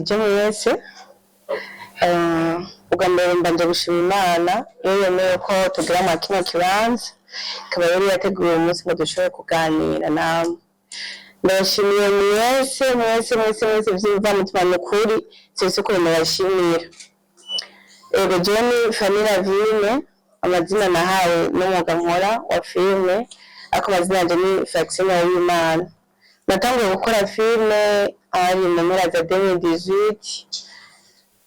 ndabaramukije mwese. Ubwa mbere mbanje gushima Imana iyo yemeye ko tugira mu kino kibanza ikaba yari yateguye umunsi ngo dushobore kuganira namwe. Ndashimiye mwese vyumva mutima mukuri cyose ko ndabashimira. Jewe ni Fanny Ravine, amazina nahawe n'umwuga nkora wa filime, ariko amazina yanje ni Faxina Uwimana. Natangiye gukora filime ari mu mpera za 2018.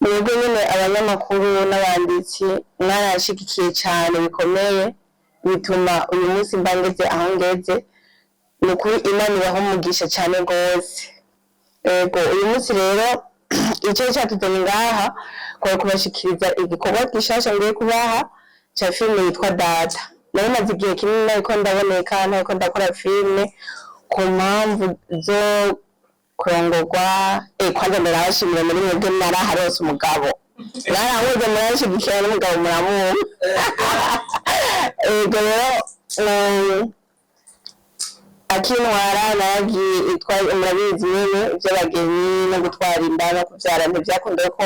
Mwebwe nyine abanyamakuru n'abanditsi mwarashigikiye cyane bikomeye, bituma uyu munsi mbangeze aho ngeze. Ni ukuri Imana ibaho umugisha cyane rwose. Uyu munsi rero icyo cyatuzanye ngaha kwa kubashikiriza igikorwa gishasha ngiye kubaha cya filime yitwa Data. Nari maze igihe kinini ariko ndaboneka ariko ndakora filime ku mpamvu zo kurongorwa. Kwanza ndarashimira muri mwebwe naraharose umugabo, narahuze murashigikira n'umugabo muramuha. Rero akintwara nagiye itwaye murabizi nyine iby'abageni no gutwara inda no kubyara ntibyakunda ko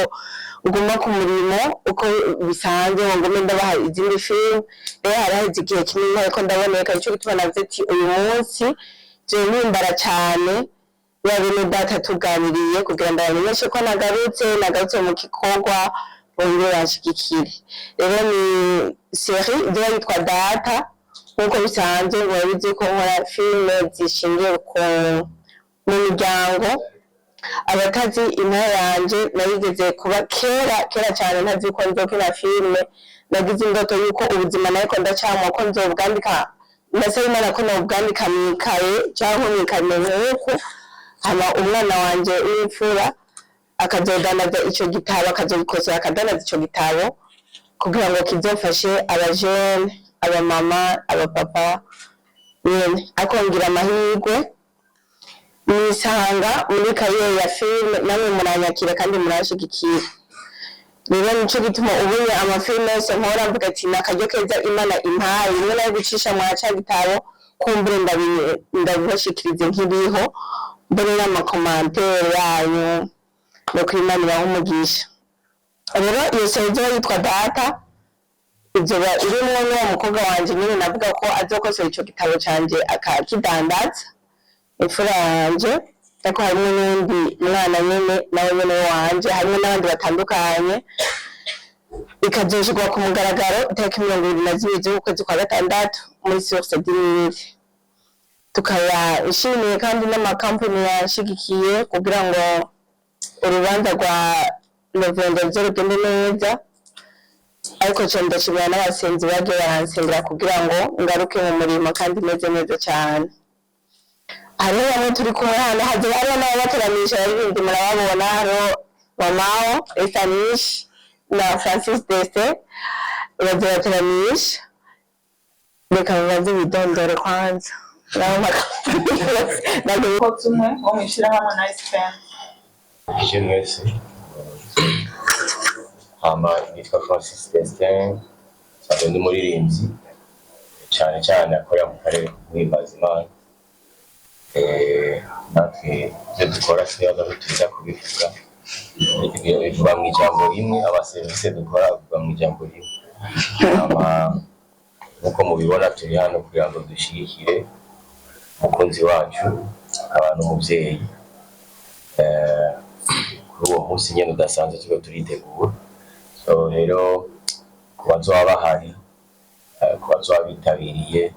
uguma ku murimo uko bisanzwe ngo ngume ndabaha izindi filime. Rero haraheze igihe kinini ariko ndaboneka, nicyo gituma navuze ati uyu munsi jewe nimbara cyane yabene Data tuganiriye kugira ngo abamenyeshe ko nagarutse mu gikorwa bongere bashigikire. Rero ni série yitwa Data. Nkuko bisanzwe murabizi ko nkora filime zishingiye mu miryango. Abatazi intara yanje narigeze kuba kera cyane ntazi ko nzokina filime. Nagize indoto yuko ubuzima nariko ndacamo ko nzobwandika, nasaba Imana ko nobwandika mwikaye cyangwa mwikane nk'uko hama umwana wanje w'imfura akazodanaza ico gitabo, akazobikosora akadanaza ico gitabo kugira ngo kizofashe abajene, abamama, abapapa nyene. Akongera amahirwe nisanga muri kariyeri ya filime, namwe muranyakira kandi murashigikira. Rero nico gituma ubunye amafilime yose nkora mvuga ati nakaryo keza Imana impaye rimwe nayo gucisha mwaca gitabo kumbure ndabashikirize nkiriho mbere n'amakomantere yanyu no kuri Imana ibaho umugisha. Rero iyo série yitwa Data izoba irimwo n'uwo mukobwa wanje nyine navuga ko azokosora ico gitabo canje akakidandaza, imfura yanje. Ariko harimo n'undi mwana nyine nawe nyine wanje, harimo n'abandi batandukanye. Ikazoshirwa ku mugaragaro itariki 22 z'ukwezi kwa gatandatu muri Source d'Imiri. Tukaba ishimiye kandi n'amakampani yashigikiye kugira ngo urubanza rwa November rugende neza. Ariko cyo ndashimira n'abasenzi bagiye baransengera kugira ngo ngaruke mu murimo kandi meze neza cyane. Hariho bamwe turi kumwe hano, hagiye hariho n'abateramisha baririmbyi murababona, hariho Mamao Esanish na Francis Dese bateramisha. Reka babaze bidondore kwanza. Nagwe ko tumwe wo mwishirahamwe na SPN. Mwese nitwa Francis Destin, nsanzwe ndi umuririmbyi cyane akorera mu karere k'ubuhimbaza Imana. Natwe ibyo dukora siyaga tuza kubivuga, bivuga mu ijambo rimwe, abaserivisi dukora bivuga mu ijambo rimwe. Nkuko mubibona turi hano kugira ngo dushyigikire umukunzi wacu, abantu umubyeyi. Kuri uwo munsi nyine udasanzwe turiko turitegura. So rero kubazoba bahari, kubazoba bitabiriye,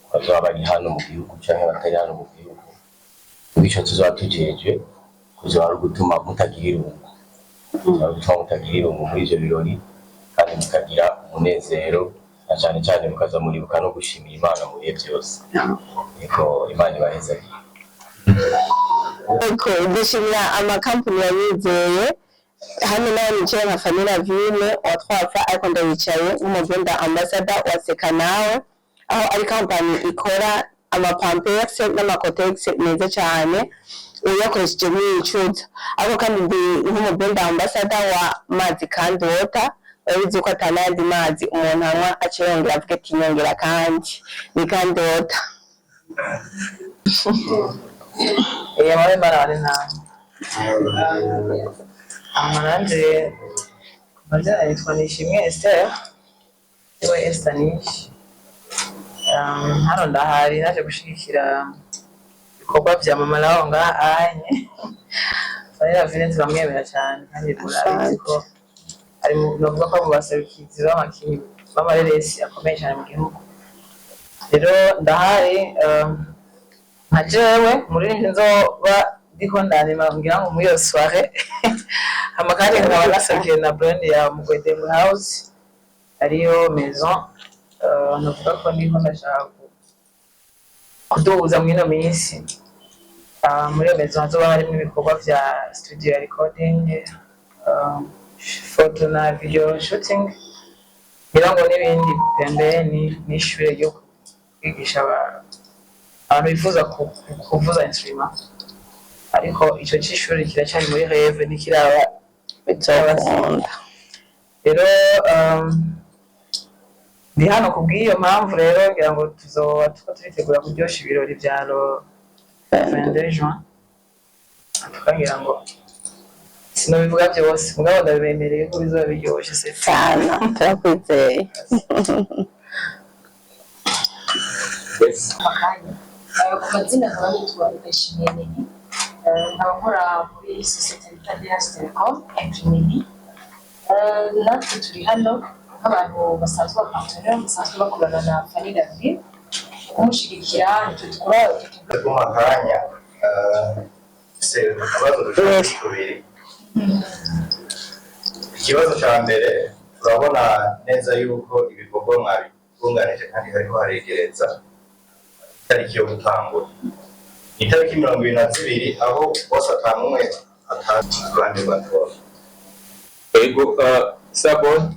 kubazoba bari hano mu gihugu cyangwa batari hano mu gihugu, bityo tuzoba tujeje kuzoba ari gutuma mutagira irungu, muri ivyo birori kandi mukagira umunezero, na cyane mukaza muribuka no gushimira Imana mu bihe byose. Eko Imana ibahezagire. Dushimira amakampani yabizeye hano nawe nicaye nka Fanny Ravine watwafa, ariko ndabicaye nk'umugenda ambassador wa Seka Nawe, aho ari kampani ikora amapampers n'amakotex meza cyane uyakoresheje n'icuza. Ariko kandi ndi nk'umugenda ambassador wa Mazi kandi Water, urabizi ko atanandi mazi umuntu anywa acirongera avuga ati nyongera kandi ni kandi Water. Yawe marare na Amaranje mazina yitwa Nishimwe Esther we Estanish. Hano ndahari naje gushigikira ibikorwa vya mama lawo nga anye. Fayira Vinette bamwemera cyane kandi burabizi ko ari mu novuga ko baserukizi b'amakinyi b'amareresi akomeye cyane mu gihugu. Rero ndahari nkajewe muri nzoba ndiko ndanima ngira ngo muri yo soirée amakari nkaba naserukiye na brand ya Mugwede House ariyo maison. Novuga ko ndiko ndashaka kuduhuza mwino minsi muri iyo maison hazoba harimo ibikorwa vya studio recording, photo na video shooting, ngira ngo n'ibindi pembeni n'ishure ryo kwigisha abantu bifuza kuvuza instrument, ariko ico c'ishuri kiracyari muri rêve nikiraba bizabakunda. Rero ndi hano kubw'iyo mpamvu rero ngira ngo tuzoba turitegura kuryosha ibirori vya lo 22 juin. Tukagira ngo sinobivuga byose mugabo ndabibemereye ko bizoba biryoshe se cyane turakwizeye. Ku mazina nkaba nitwa Ndayishimiye Nini, nkaba nkora muri sosiyete yitwa Alliance Telecom Engineering. Natwe turi hano nk'abantu basanzwe bapartenere basanzwe bakorana na Fanny David kumushyigikira. Nitwe dukora akanya akabazo dushobora kubiri. Ikibazo cya mbere turabona neza yuko ibikorwa mwabitunganije kandi hariho haregereza itariki yo gutangura. Itariki 22 aho bose atamwe atandi batora. Ego Sabon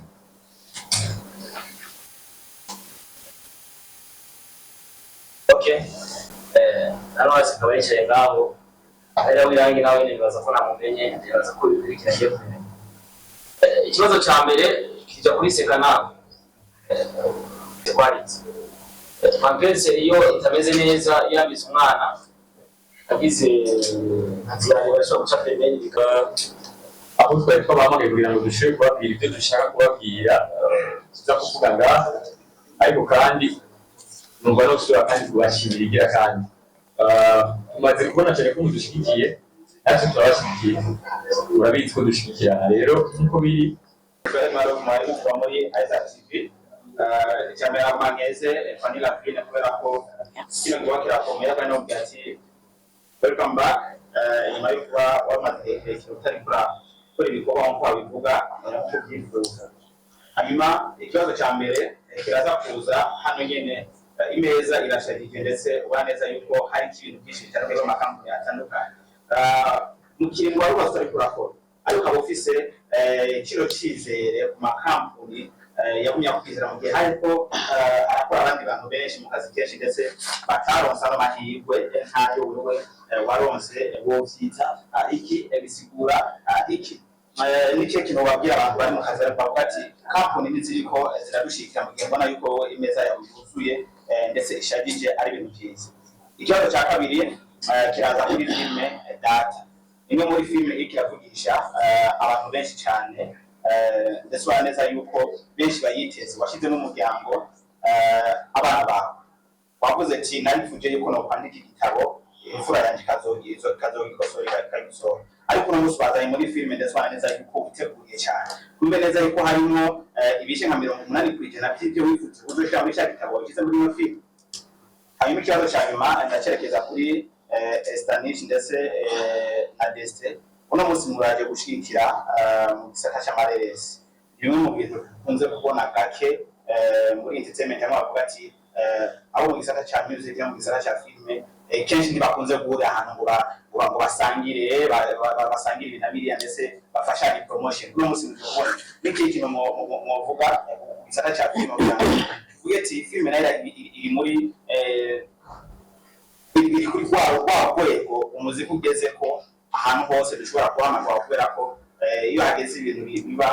Okay. Hano hasi akaba yicaye ngaho ari wirangi nawe nibaza ko namumenye, nibaza ko bikurikiranye kumenya. Ikibazo cya mbere kijya kuri sekana quality. Magese iyo itameze neza yabize umwana agize aziranye bashobora guca pembeni bika aho twari twabamagaye kugira ngo dushobore kubabwira ibyo dushaka kubabwira tuza kuvuga ngaha, ariko kandi numva no gusura kandi kubashimira igira kandi tumaze kubona cyane ko mudushigikiye natwe turabashyigikiye, urabizi ko dushigikirana. Rero nk'uko biri Maro mwari kuva muri Isaac TV cyamera mangeze Fanny David kubera ko kino ngo kirakomera kandi no byati welcome back. Nyuma yo kuba wamaze utari kuri ibikorwa nk'uko babivuga ko byifuza. Hanyuma ikibazo cya mbere kiraza kuza hano nyene imeza irashagije ndetse ubaneza yuko hari ibintu byinshi bitandukanye n'amakampani atandukanye mu kiringo wari wasari kurakora, ariko abo office kiro cyizere ku makampani yagumya kwizera mu gihe ariko arakora abandi bantu benshi mu kazi kenshi ndetse bataronsa amahirwe ntayo wewe waronse wo vyita iki bisigura iki nicyo kintu babwira abantu bari mu kazi ariko bakati kampani niziriko ziradushikira mu gihe mbona yuko imeza yawe yuzuye ndetse ishagije ari ibintu byiza. Ikibazo cya kabiri kiraza muri filme data. Imwe muri filme ikiravugisha abantu benshi cyane ndetse baneza yuko benshi bayiteze washize n'umuryango abana bawe wavuze ati narifuje yuko no kwandika igitabo imfura yanjye kazogisohora ikagisohora, ariko no musubazanye muri filme ndetse baneza yuko uteguye cyane kumbe neza yuko harimo ibishe nka 80% by'ibyo wifuza uzoshira muri cya gitabo wagize muri iyo filme. Hanyuma ikibazo cya nyuma ndacerekeza kuri Estanish ndetse na Deste. Uno munsi muraje gushikira mu gisata cy'amareresi. Bimwe mu bintu kunze kubona gake muri entertainment y'abantu bavuga ati abo mu gisata cya music mu gisata cya filme kenshi ntibakunze guhura ahantu ngo basangire basangire ibintu ndetse bafashanye promotion. Uno munsi mubona n'iki kintu muvuga mu gisata cya filme ugeti filme nayo iri muri iri kuri kwa rwego umuziki ugeze ko ahantu hose dushobora kuhamagara kubera ko iyo hageze ibintu biba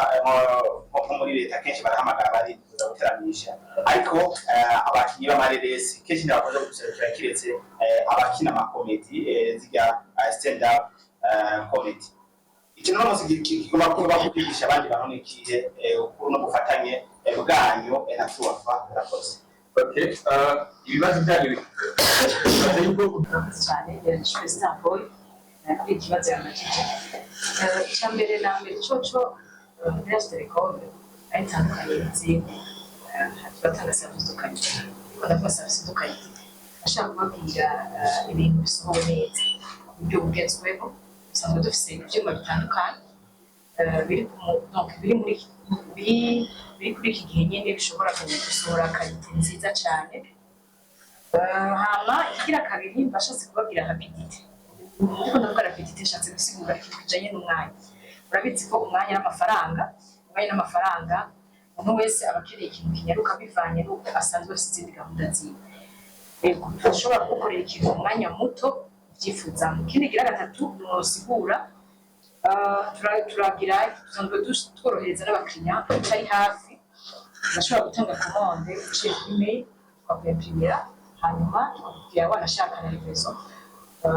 nko muri leta kenshi barahamagara bari guteramisha, ariko abakinyi b'amareresi kenshi ntibakunze guserukira kiretse abakina amakomedi ziga stand up comedy. ikintu n'umusi kigomba kuba kwigisha abandi bantu n'ikihe no gufatanye bwanyu na tuwafa rakoze. Okay, ibibazo byanyu bibaze yuko cyane yarishwe Starboy kuri ikibazo yamajije cyambere na mbere coco Best Telecom ayitandukanye n'izindi batanga service dukanye badafa service dukanye ashaka kubabwira ibintu bisohoye neza ibyo bugezweho usanga dufise ibyuma bitandukanye biri kuri iki gihe nyine bishobora gusohora kalite nziza cyane. Hama ikigira kabiri mbashatse kubabwira rapidite. Ndiko ndavuga rapidite nshatse gusigura ikintu kijanye n'umwanya. Urabizi ko umwanya n'amafaranga umuntu wese aba akeneye ikintu kinyaruka bivanye n'uko asanzwe afite izindi gahunda ziwe. Rero ushobora gukorera ikintu umwanya muto byifuza. Ikindi gira gatatu nusigura turagira tworohereza n'abakiriya bari hafi bashobora gutanga commande uciye kuri mail twakwemprimira hanyuma tukakubwira wanashaka na revezo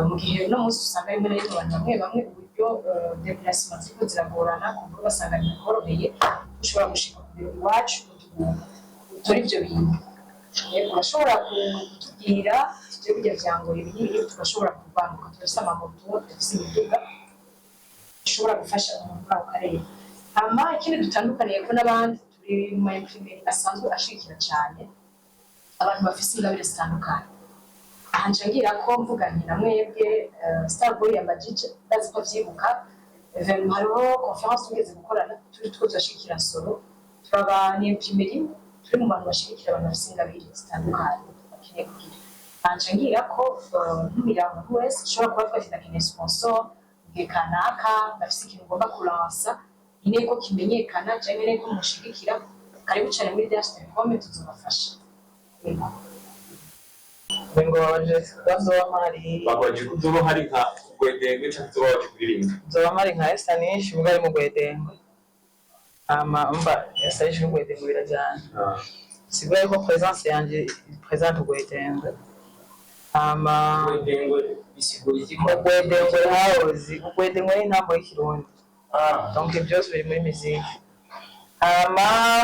mu gihe no munsi usanga rimwe na rimwe bamwe uburyo déplacement ziko ziragorana kuko basanga bikoroheye ushobora gushika ku biro iwacu utora ibyo bintu urashobora kutubwira ibyo bijya byangoye ibinini tugashobora kuvanguka twese amamoto twese imiduga ishobora gufasha umuntu muri ako karere. Hama ikindi dutandukaniye ko n'abandi turi mu imprimeri asanzwe ashikira cyane abantu bafise ingabire zitandukanye. Aha ngira ko mvuganye na mwebwe Starboy yamajije bazi ko vyibuka hariho conference tugeze gukorana turi turashikira solo turaba ni imprimeri turi mu bantu bashikira abantu bafise ingabire zitandukanye bakeneye kugira. Aha ngira ko ntumira umuntu wese ushobora kuba twafite akeneye sponsor kanaka bafise ikintu ugomba kuransa intego kimenyekana cyangwa intego mushigikira karibu cyane muri Best Telecom tuzobafasha. Ngo bazomari bagwaje kuzoba hari nka gwedenge cyangwa tubaje kuririmba zomari nka Estanish mugari mu gwedenge umva Estanish mu gwedenge birajyana sigaye ko presence yanje présente gwedenge gwedenge bisigura iki gwedenge house gwedenge ni ntambo y'ikirundi donc byose biri muri musique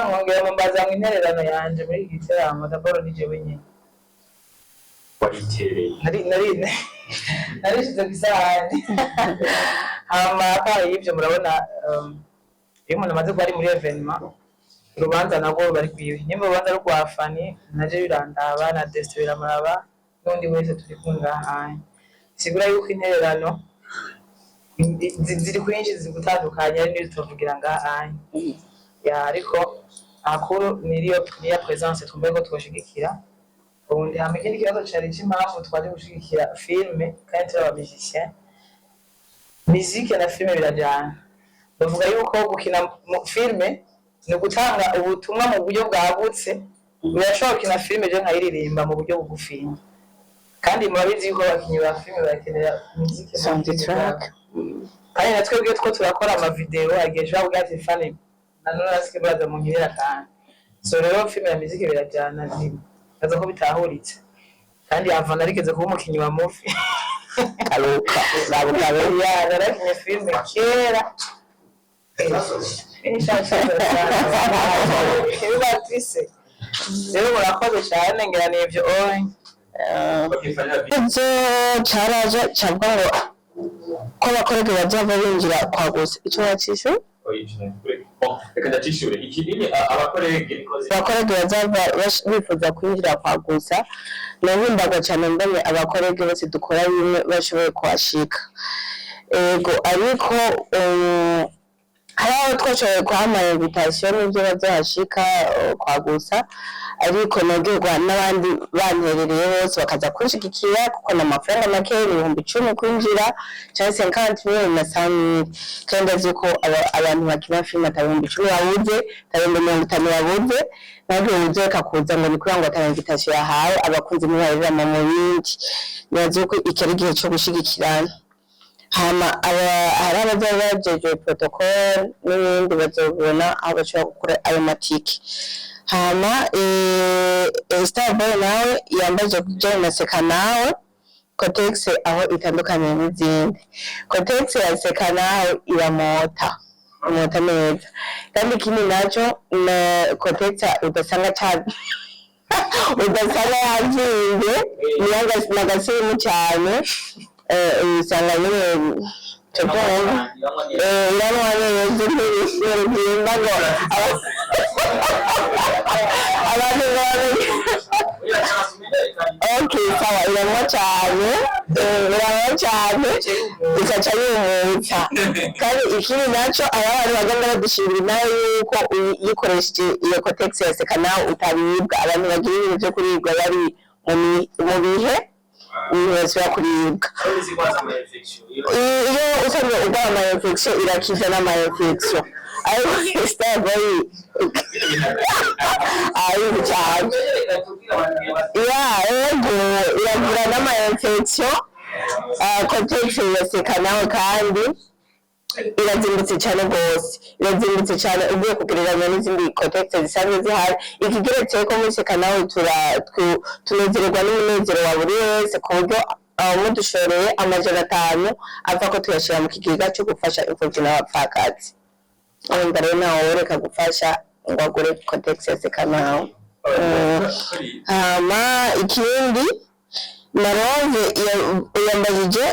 ngongera mumbaza mu intererano yanje muri iki giteramo d'abord ni jewe nyine waritereye narishize kisahani kandi ibyo murabona iyo umuntu amaze kuba ari muri evenement urubanza nabwo bari kwiwe nimba urubanza rwa Fani naje birandaba na Destiny biramuraba n'undi wese turi kungahanye sigura yuko intererano ziri kwinshi zigutandukanye ari niyo tuvugira ngahanye ariko akuru niyo presence twumva ko twoshigikira ubundi hamwe ikindi kibazo cyari cy'impamvu twaje gushigikira filme kandi turi abamisicien musique na filme birajyana bavuga yuko gukina filme ni gutanga ubutumwa mu buryo bwagutse birashobora gukina filme je nkayiririmba mu buryo bugufi kandi murabizi yuko abakinnyi ba filme bakenera musique soundtrack kandi natwe ubwe two turakora amavideo ageje bavuga ati Fani nanone asike baza mu nkirera kandi so rero filme ya musique birajyana aza ko bitahuritse kandi avana rigeze kuba umukinnyi wa movie aruka babukabe narakinye filme kera kibatise rero murakoze cyane ngira n'ibyo ibyo cyaraje cyangwa ngo ko bakorege bajya binjira kwagusa icyo wacishe reka ndacishure ikindi abakorege bazava bifuza kwinjira kwagusa nahimbaga cyane mbonye abakorege bose dukora bimwe bashoboye kuhashika ego ariko hari aho twashoboye kuhamara invitation n'ibyo bazohashika kwagusa ariko nogerwa n'abandi banterereye bose bakaza kunshigikira kuko n'amafaranga make 10,000 kwinjira cyangwa 50,000 na 100,000 kandi azi ko abantu bakina filime 10,000 babuze 50,000 babuze nabyo uzoka kuza ngo ni kurangwa ta invitation yahawe abakunzi mubarira mu bindi nazo ko ikiri gihe cyo gushigikirana hama hari abajeje protocol n'ibindi bazobona aho bashobora gukora ayo matike hama Starboy nawe yambaje kujya naseka nawe Cotex aho itandukanye n'izindi. Cotex ya Seka naho iramota neza, kandi ikindi nacyo Cotex udasanga cyane udasanga yazinze n'agasirimu cyane, usanga nyine iranwa neza ntibimba ngo abantu okay sawa, iranwa cyane ikaca yumutsa. kandi ikindi nacyo abantu bagenda badushimira nawe yuko uyikoresheje iyo Cotex ya Seka nawe utabibwa. Abantu bagira ibintu byo kuribwa bari mu bihe basubira kuribwa. Iyo usanzwe urwara ama infection irakiza n'ama infection, ariko sitagoyi ari cyane iragira n'ama infection. Cotex ya Seka nawe kandi irazimbutse cyane rwose, irazimbutse cyane ugiye kugereranya n'izindi Cotex zisanzwe zihari. Ikigeretse ko muri Seka nawe tunezererwa n'umunezero wa buri wese, ku buryo mudushoreye $500 ava ko tuyashyira mu kigega cyo gufasha imfubyi n'abapfakazi. Urumva rero nawe wereka gufasha ngo agure Cotex ya Seka nawe. Ikindi Marove yambajije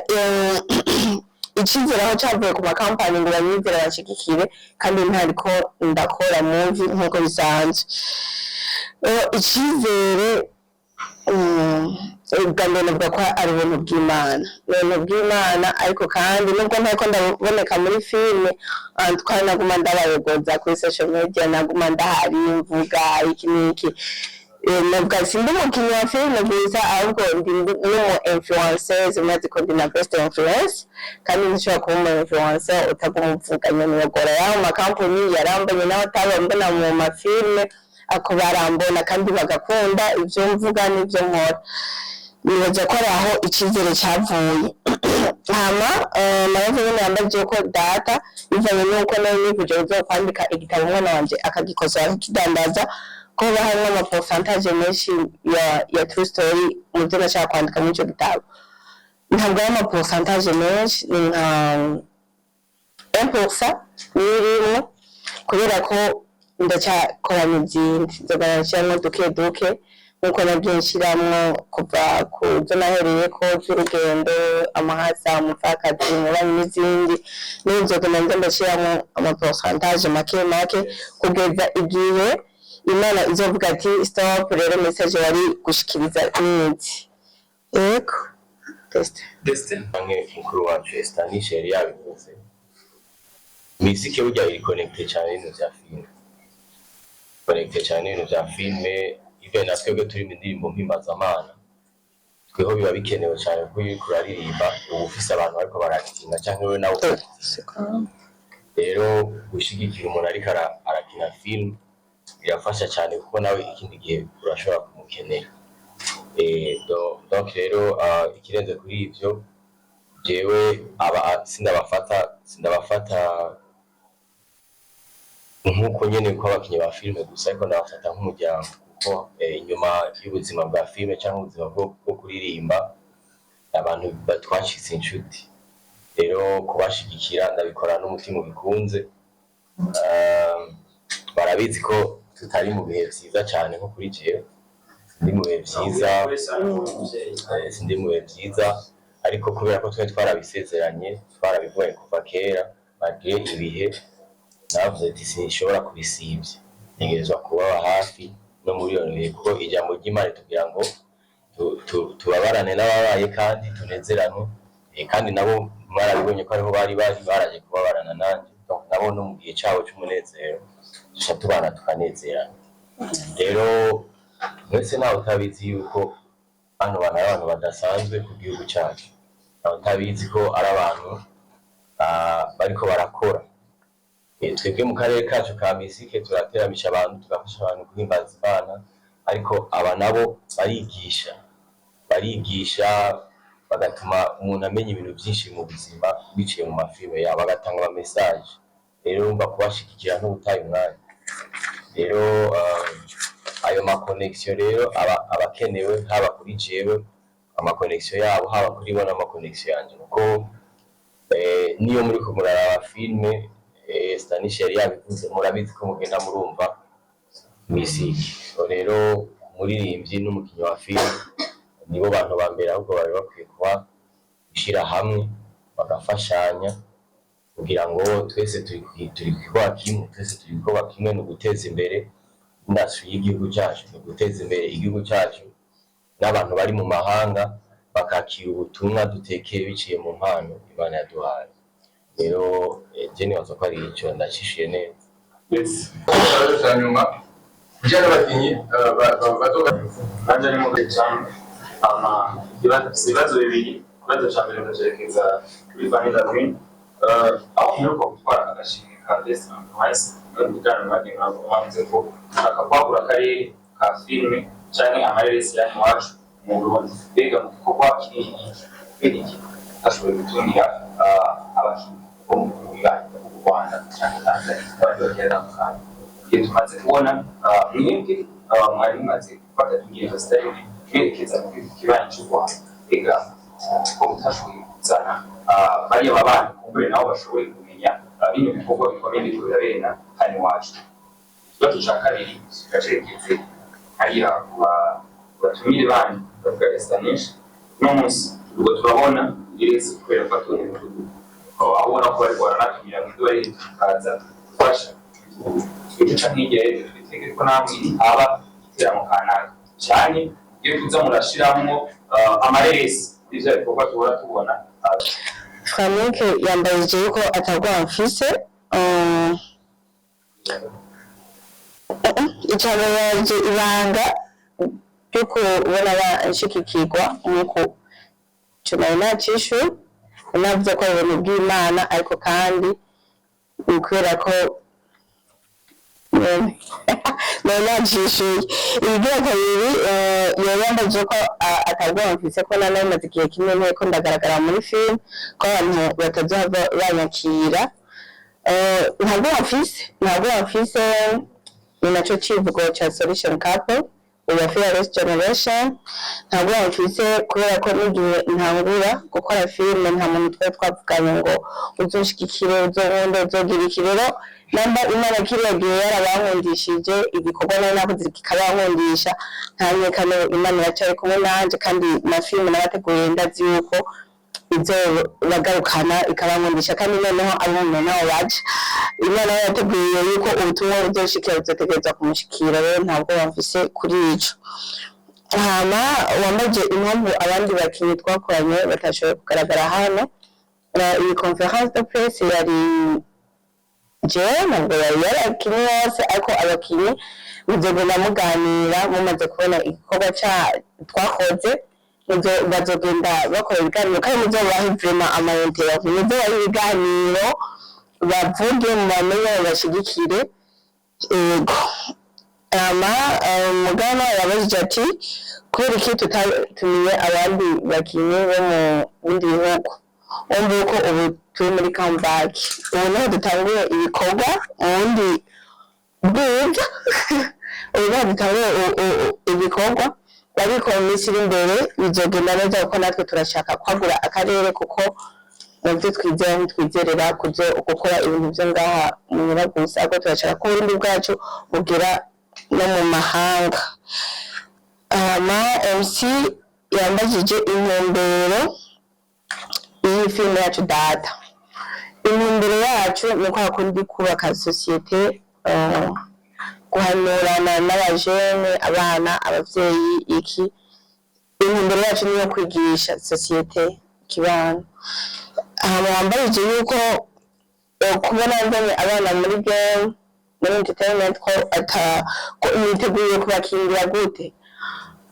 icyizere aho cyavuye ku makampani ngo banyizere bashigikire, kandi ntariko ndakora movie nk'uko bisanzwe. Icyizere ubwa mbere navuga ko ari ubuntu bw'Imana, ariko kandi nubwo ntako ndaboneka muri filime, twari naguma ndabayogoza kuri social media, naguma ndahari mvuga iki n'iki. Navuga sindi umukinnyi wa filime gusa, ahubwo ndi n'umu influencers, umaze ko ndi na best influence, kandi nshobora kuba umu influencer utaguma uvuganye n'abagore yaho makampani yarambanye nawe atabambona mu mafilime, ako barambona kandi bagakunda ibyo mvuga n'ibyo nkora. Nibaza ko aho icyizere cyavuye. Nawe nyine yambajije ko data bivanye n'uko nawe nivuje uzo kwandika igitabo umwana wanje akagikosoza akidandaza, ko harimo ama pourcentage menshi ya true story mu byo nashaka kwandika muri icyo gitabo. Ntabwo ari ama pourcentage menshi, ni nka 1% n'irimo, kubera ko ndacyakora mu byindi nzogarashyiramo duke nkuko nabyo nshyiramo kuva ku byo nahereye ko by'urugendo, amahasa, umupfakazi, umubanyi n'izindi. N'inzoga nanjye ndashyiramo ama pourcentage make kugeza igihe Imana izovuga ati stop, rero message wari gushikiriza n'indi. Yego Destin mukuru wacu Estanish yari yabivuze, muziki burya iri connected cyane n'ibintu bya filime, even natwebwe turi mu ndirimbo mpimazamana, tweho biba bikenewe cyane ko kuraririmba ubu ufise abantu ariko barakitinga cyangwa we nawe. Rero gushigikira umuntu ariko arakina film birafasha cyane, kuko nawe ikindi gihe urashobora kumukenera. Donc rero ikirenze kuri ibyo, jewe sindabafata nk'uko nyene ko abakinnyi ba filime gusa, ariko ndabafata nk'umuryango, kuko inyuma y'ubuzima bwa filime cyangwa ubuzima bwo kuririmba, abantu batwacitse inshuti. Rero kubashigikira ndabikora n'umutima ubikunze. Barabizi ko tutari mu bihe byiza cyane nko kuri jewe, sindi mu bihe byiza, ariko kubera ko twe twarabisezeranye, twarabivuye kuva kera, bagiye ibihe navuze ati sinshobora kubisibya, ntegerezwa kubaba hafi no muri iyo bihe, kuko ijambo ry'Imana tugira ngo tubabarane n'ababaye kandi tunezerane, kandi nabo mwarabibonye ko ariho bari baraje kubabarana nanjye, nabo no mu gihe cyabo cy'umunezero dushobora tubana tukanezerana. Rero mwese nawe utabizi yuko hano bana ari abantu badasanzwe ku gihugu cyacu, nawe utabizi ko ari abantu bariko barakora. Twebwe mu karere kacu ka Misike turateramisha abantu, tugafasha abantu guhimbaza Imana, ariko aba nabo barigisha bagatuma umuntu amenya ibintu byinshi mu buzima biciye mu mafilime yabo, bagatanga ama message. Rero urumva kubashigikira n'ubutaye umwanya. Rero ayo ma connection rero abakenewe haba kuri jewe amakonexion yabo haba kuri bo n'amakonexion yanje kuko niyo muri ko muraraba filme Stanish yari yabivuze murabizi ko mugenda murumva misiki. So rero umuririmbyi n'umukinnyi wa filme nibo bantu ba mbere ahubwo bari bakwiye kuba gushyira hamwe bagafashanya kugira ngo twese turi kwikwa kimwe, twese turi kwikwa kimwe no guteza imbere industry y'igihugu cyacu, no guteza imbere igihugu cyacu n'abantu bari mu mahanga bakakira ubutumwa dutekeye biciye mu mpano Imana yaduhaye. Rero jeni wazo ko ari icyo ndacishiye neza. Yes. Nyuma kujana bakinyi bazoga banje ni mu cyane ibibazo bibiri ikibazo cya mbere ndacerekeza kuri Vanilla Green aho nuko gutwara agashimwe ka Best Voice no kujana bakinyi bavuze ko akakwagura akarere ka filme cyane amareresi ya iwacu mu Burundi bega mu kuko iki ashoboye gutumira abakinyi bo mu Rwanda cyangwa Tanzania n'abagera mu Rwanda. Iyo tumaze kubona mwebwe mwari mumaze gufata ingendo zitari kwerekeza mu kibanyi cy'u Rwanda bega ko mutashoboye kuzana bariya babana kumbure nabo bashoboye kumenya bino bikorwa bikomeye biriko birabera hano iwacu. Ikibazo ca kabiri gacerekeze hariya batumire bandi bavuga Stanish no munsi ubwo turabona irezi kubera ko atone mu abona ko bari baranatumira mu dore kaza gufasha icyo nk'igihe twitege ko namwe aba iteramo kanaka cyane iyo tuza murashiramo amareresi ivyo bikorwa tubora tubona. Frank yambaye yuko atagwa mfise icyaro yaje ibanga yuko ubona banshikikirwa nuko cyumana cishu navuze ko ibintu bw'Imana ariko kandi ukubera ko najishuye ibigira kabiri yabambaje ko atagwa mfise ko nanaye maze igihe kimwe nteko ndagaragara muri film ko abantu batazava banyakira ntabwo mfise ni nacyo kivugo cya Solution Couple uba Fearless Generation. Ntabwo mfise kubera ko n'igihe ntangura gukora filme nta muntu twavuganye ngo uzoshikikire uzohonda uzogira ikirero namba Imana kiriyagiye yarabankundishije igikorwa nayo nakoze kikabankundisha ntanyekane Imana yacaye kumwe nanje kandi na filme nabateguye ndazi yuko izo bagarukana ikabankundisha kandi noneho abumwe nabo baje Imana yateguye yuko ubutumwa buzoshikira buzotegereza kumushikira rero ntabwo bamfise kuri ico. Hama wambaje impamvu abandi bakinyi twakoranye batashoboye kugaragara hano iyi conference de presse yari ntabwo yari abakinyi bose ariko abakinyi muzogenda muganira mumaze kubona igikorwa twakoze bazogenda bakora ibiganiro kandi muzobaha vraiment amayinterview muzobaha ibiganiro bavuge mu bamenye bashigikire ego. Mugana yabajije ati kubera iki tutatumiye abandi bakinyi bo mu bindi bihugu umva uko ubu turi muri comeback ubu niho dutanguye ibikorwa ubundi bwiza ubu niho dutanguye ibikorwa ariko mu minsi iri imbere bizogenda neza kuko natwe turashaka kwagura akarere kuko muvyo twizera ntitwizerera gukora ibintu vyo ngaha mu Nyiragusa ariko turashaka ko uburundi bwacu bugera no mu mahanga. MC yambajije intumbero iyi filime yacu data. Intumbero yacu ni kwa kundi kubaka societe guhanurana n'abajene abana abavyeyi iki. Intumbero yacu niyo kwigisha societe kibano. Wambarije yuko kubona nzanye abana muri game muri entertainment ko imiteguye kubakingira gute.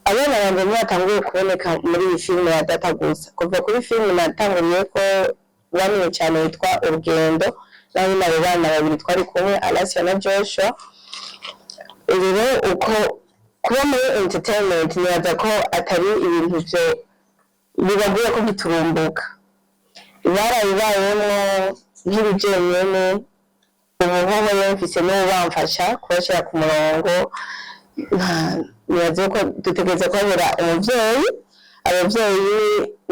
Abana banje batanguye kuboneka muri iyi filime ya data gusa kuva kuri filime natanguriye ko bamwe cyane witwa Urugendo nari nabo bana babiri twari kumwe Alasia na Joshua. Rero uko kuba muri entertainment nibaza ko atari ibintu byo bibaguye ko biturumbuka barayibayemo nk'ibijenyene ubuhoho yumvise n'ubu bamfasha kubashyira ku murongo nibaza ko dutegereza kubabera umuvyeyi abavyeyi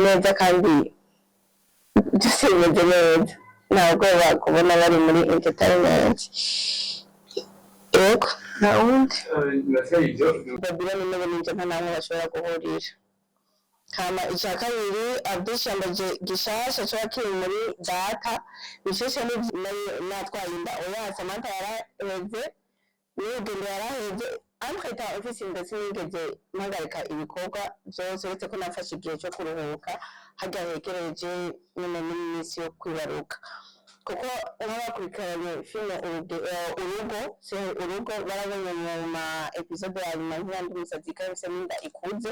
neza kandi byose bimeze neza ntabwo bakubona bari muri entertainment yego nta wundi Babylon n'ubu ninjye nta namwe bashobora guhurira hama icya kabiri Abdishambaje gishasha cyo kiri muri data bisheshe natwaye inda oya Samantha yaraheze n'ugende yaraheze amwita ofisi ndetse nigeze mpagarika ibikorwa byose uretse ko nafashe igihe cyo kuruhuka hajya hegereje nyine n'iminsi yo kwibaruka kuko abakurikiranye filime urugo barabonye mu ma episode ya nyuma y'andi musazi kabisa n'inda ikuze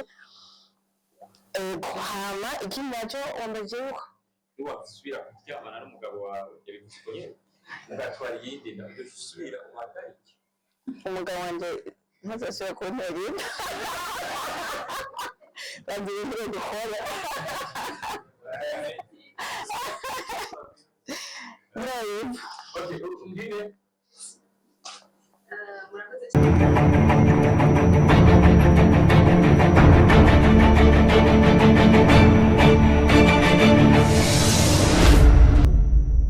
hama ikindi nacyo wambaje uko niwasubira kuryamana n'umugabo wawe yabikuye ndatwara iyindi nabyo usubira uhagarike umugabo wanjye ntazasubira kuntera inda bagiye ibyo dukora Okay, umbwire murakoze cyane